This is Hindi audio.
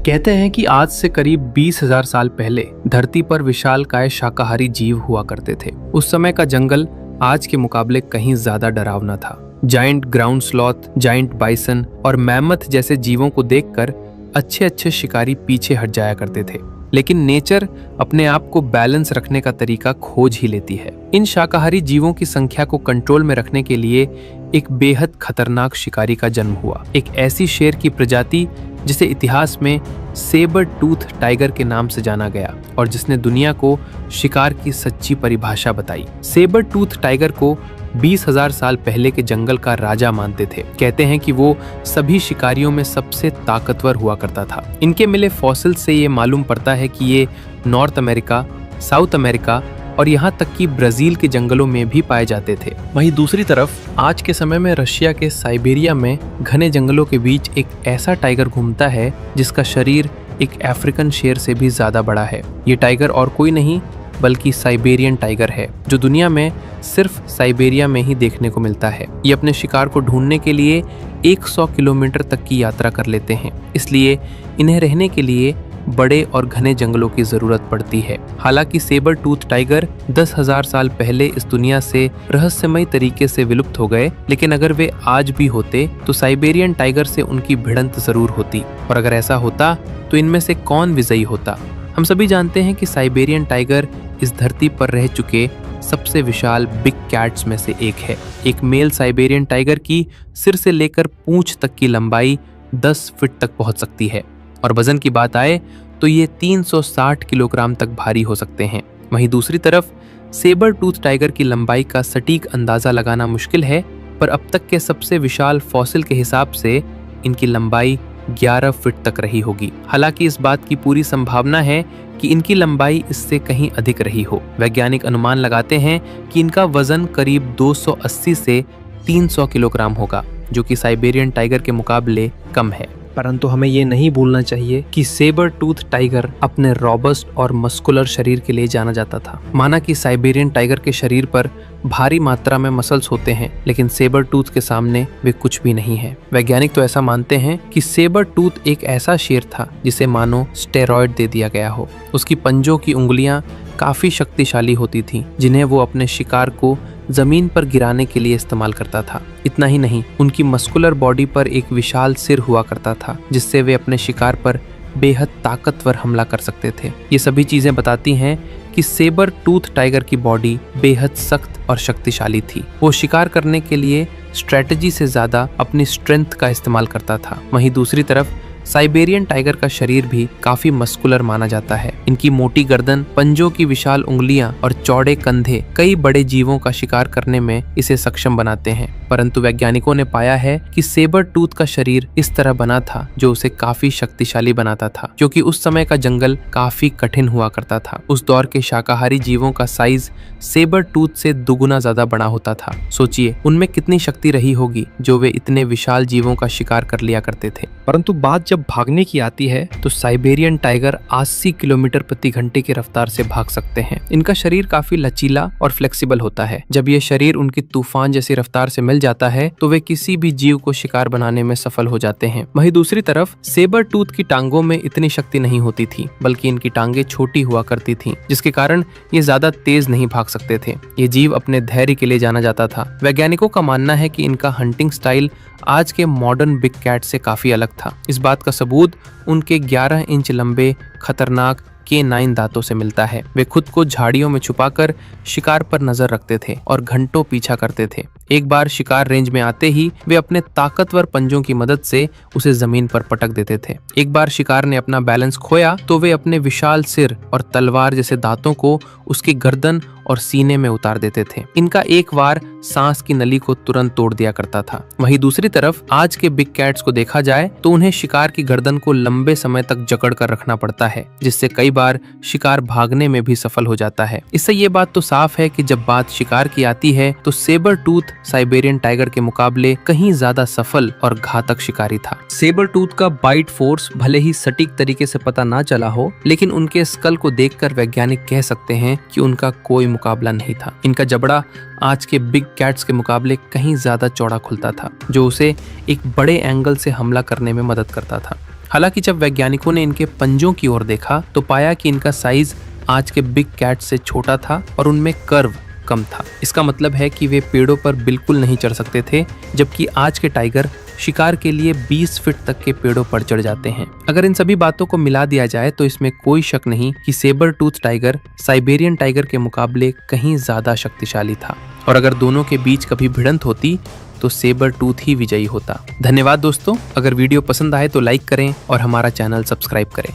कहते हैं कि आज से करीब 20,000 साल पहले धरती पर विशालकाय शाकाहारी जीव हुआ करते थे। उस समय का जंगल आज के मुकाबले कहीं ज्यादा डरावना था। Giant ground sloth, giant bison और मैमथ जैसे जीवों को देखकर अच्छे अच्छे शिकारी पीछे हट जाया करते थे। लेकिन नेचर अपने आप को बैलेंस रखने का तरीका खोज ही लेती है। इन शाकाहारी जीवों की संख्या को कंट्रोल में रखने के लिए एक बेहद खतरनाक शिकारी का जन्म हुआ। एक ऐसी शेर की प्रजाति जिसे इतिहास में सेबर टूथ टाइगर के नाम से जाना गया और जिसने दुनिया को शिकार की सच्ची परिभाषा बताई। सेबर टूथ टाइगर को 20,000 साल पहले के जंगल का राजा मानते थे। कहते हैं कि वो सभी शिकारियों में सबसे ताकतवर हुआ करता था। इनके मिले फॉसिल से ये मालूम पड़ता है कि ये नॉर्थ अमेरिका, साउथ अमेरिका और यहाँ तक कि ब्राजील के जंगलों में भी पाए जाते थे। वहीं दूसरी तरफ आज के समय में रशिया के साइबेरिया में घने जंगलों के बीच एक ऐसा टाइगर घूमता है जिसका शरीर एक अफ्रीकन शेर से भी ज्यादा बड़ा है। ये टाइगर और कोई नहीं बल्कि साइबेरियन टाइगर है, जो दुनिया में सिर्फ साइबेरिया में ही देखने को मिलता है। ये अपने शिकार को ढूंढने के लिए 100 किलोमीटर तक की यात्रा कर लेते हैं, इसलिए इन्हें रहने के लिए बड़े और घने जंगलों की जरूरत पड़ती है। हालांकि सेबर टूथ टाइगर 10,000 साल पहले इस दुनिया से रहस्यमय तरीके से विलुप्त हो गए, लेकिन अगर वे आज भी होते तो साइबेरियन टाइगर से उनकी भिड़ंत जरूर होती। और अगर ऐसा होता तो इनमें से कौन विजयी होता? हम सभी जानते हैं कि साइबेरियन टाइगर इस धरती पर रह चुके सबसे विशाल बिग कैट्स में से एक है। एक मेल साइबेरियन टाइगर की सिर से लेकर पूंछ तक की लंबाई 10 फीट तक पहुंच सकती है और वजन की बात आए तो ये 360 किलोग्राम तक भारी हो सकते हैं। वहीं दूसरी तरफ सेबर टूथ टाइगर की लंबाई का सटीक अंदाजा लगाना मुश्किल है, पर अब तक के सबसे विशाल फॉसिल के हिसाब से इनकी लंबाई 11 फीट तक रही होगी। हालांकि इस बात की पूरी संभावना है कि इनकी लंबाई इससे कहीं अधिक रही हो। वैज्ञानिक अनुमान लगाते हैं कि इनका वजन करीब 280 से 300 किलोग्राम होगा, जो कि साइबेरियन टाइगर के मुकाबले कम है। परंतु हमें ये नहीं भूलना चाहिए कि सेबर टूथ टाइगर अपने रॉबस्ट और मस्कुलर शरीर के लिए जाना जाता था। माना कि साइबेरियन टाइगर के शरीर पर भारी मात्रा में मसल्स होते हैं, लेकिन सेबर टूथ के सामने वे कुछ भी नहीं है। वैज्ञानिक तो ऐसा मानते हैं कि सेबर टूथ एक ऐसा शेर था जिसे मानो स्टेरॉयड दे दिया गया हो। उसकी पंजों की उंगलियां काफी शक्तिशाली होती थीं, जिन्हें वो अपने शिकार को जमीन पर गिराने के लिए इस्तेमाल करता था। इतना ही नहीं, उनकी मस्कुलर बॉडी पर एक विशाल सिर हुआ करता था जिससे वे अपने शिकार पर बेहद ताकतवर हमला कर सकते थे। ये सभी चीजें बताती हैं कि सेबर टूथ टाइगर की बॉडी बेहद सख्त और शक्तिशाली थी। वो शिकार करने के लिए स्ट्रेटजी से ज्यादा अपनी स्ट्रेंथ का इस्तेमाल करता था। वहीं दूसरी तरफ साइबेरियन टाइगर का शरीर भी काफी मस्कुलर माना जाता है। इनकी मोटी गर्दन, पंजों की विशाल उंगलियां और चौड़े कंधे कई बड़े जीवों का शिकार करने में इसे सक्षम बनाते हैं। परंतु वैज्ञानिकों ने पाया है कि सेबर टूथ का शरीर इस तरह बना था जो उसे काफी शक्तिशाली बनाता था, क्योंकि उस समय का जंगल काफी कठिन हुआ करता था। उस दौर के शाकाहारी जीवों का साइज सेबर टूथ से दुगुना ज्यादा बड़ा होता था। सोचिए उनमें कितनी शक्ति रही होगी जो वे इतने विशाल जीवों का शिकार कर लिया करते थे। परंतु बात जब भागने की आती है तो साइबेरियन टाइगर 80 किलोमीटर प्रति घंटे की रफ्तार से भाग सकते हैं। इनका शरीर काफी लचीला और फ्लेक्सिबल होता है। जब ये शरीर उनकी तूफान जैसी रफ्तार से मिल जाता है तो वे किसी भी जीव को शिकार बनाने में सफल हो जाते हैं। वहीं दूसरी तरफ सेबर टूथ की टांगों में इतनी शक्ति नहीं होती थी, बल्कि इनकी टांगें छोटी हुआ करती थीं, जिसके कारण ये ज्यादा तेज नहीं भाग सकते थे। ये जीव अपने धैर्य के लिए जाना जाता था। वैज्ञानिकों का मानना है कि इनका हंटिंग स्टाइल आज के मॉडर्न बिग कैट से काफी अलग था। इस बात का सबूत उनके 11 इंच लंबे खतरनाक K9 दांतों से मिलता है। वे खुद को झाड़ियों में छुपाकर शिकार पर नजर रखते थे और घंटों पीछा करते थे। एक बार शिकार रेंज में आते ही वे अपने ताकतवर पंजों की मदद से उसे जमीन पर पटक देते थे। एक बार शिकार ने अपना बैलेंस खोया तो वे अपने विशाल सिर और तलवार जैसे दांतों को उसकी गर्दन और सीने में उतार देते थे। इनका एक वार सांस की नली को तुरंत तोड़ दिया करता था। वहीं दूसरी तरफ आज के बिग कैट्स को देखा जाए तो उन्हें शिकार की गर्दन को लंबे समय तक जकड़ कर रखना पड़ता है, जिससे कई बार शिकार भागने में भी सफल हो जाता है। इससे ये बात तो साफ है कि जब बात शिकार की आती है तो सेबर टूथ साइबेरियन टाइगर के मुकाबले कहीं ज्यादा सफल और घातक शिकारी था। सेबर टूथ का बाइट फोर्स भले ही सटीक तरीके से पता ना चला हो, लेकिन उनके स्कल को देखकर वैज्ञानिक कह सकते हैं कि उनका कोई मुकाबला नहीं था। इनका जबड़ा आज के बिग कैट्स के मुकाबले कहीं ज्यादा चौड़ा खुलता था, जो उसे एक बड़े एंगल से हमला करने में मदद करता था। हालांकि जब वैज्ञानिकों ने इनके पंजों की ओर देखा तो पाया कि इनका साइज आज के बिग कैट से छोटा था और उनमें कर्व कम था। इसका मतलब है कि वे पेड़ों पर बिल्कुल नहीं चढ़ सकते थे, जबकि आज के टाइगर शिकार के लिए 20 फीट तक के पेड़ों पर चढ़ जाते हैं। अगर इन सभी बातों को मिला दिया जाए तो इसमें कोई शक नहीं कि sabre tooth tiger Siberian tiger के मुकाबले कहीं ज्यादा शक्तिशाली था, और अगर दोनों के बीच कभी भिड़ंत होती तो सेबर टूथ ही विजयी होता। धन्यवाद दोस्तों, अगर वीडियो पसंद आए तो लाइक करें और हमारा चैनल सब्सक्राइब करें।